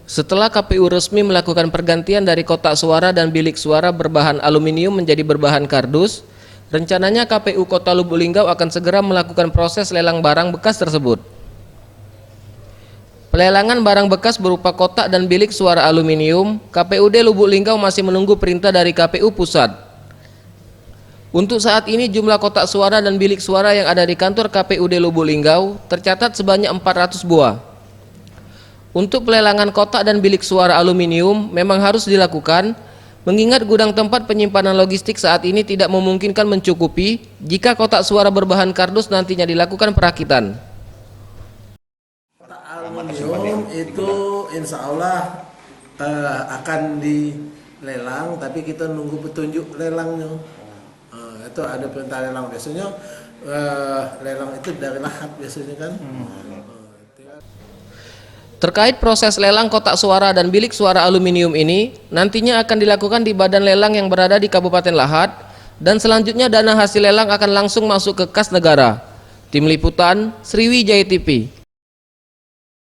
Setelah KPU resmi melakukan pergantian dari kotak suara dan bilik suara berbahan aluminium menjadi berbahan kardus, rencananya KPU Kota Lubuk Linggau akan segera melakukan proses lelang barang bekas tersebut. Pelelangan barang bekas berupa kotak dan bilik suara aluminium, KPUD Lubuk Linggau masih menunggu perintah dari KPU Pusat. Untuk saat ini jumlah kotak suara dan bilik suara yang ada di kantor KPUD Lubuk Linggau tercatat sebanyak 400 buah. Untuk pelelangan kotak dan bilik suara aluminium memang harus dilakukan, mengingat gudang tempat penyimpanan logistik saat ini tidak memungkinkan mencukupi jika kotak suara berbahan kardus nantinya dilakukan perakitan. Kotak aluminium itu insya Allah akan dilelang, tapi kita nunggu petunjuk lelangnya. Itu ada perintah lelang, biasanya lelang itu dari Lahat biasanya kan. Terkait proses lelang kotak suara dan bilik suara aluminium ini nantinya akan dilakukan di badan lelang yang berada di Kabupaten Lahat, dan selanjutnya dana hasil lelang akan langsung masuk ke kas negara. Tim Liputan Sriwijaya TV.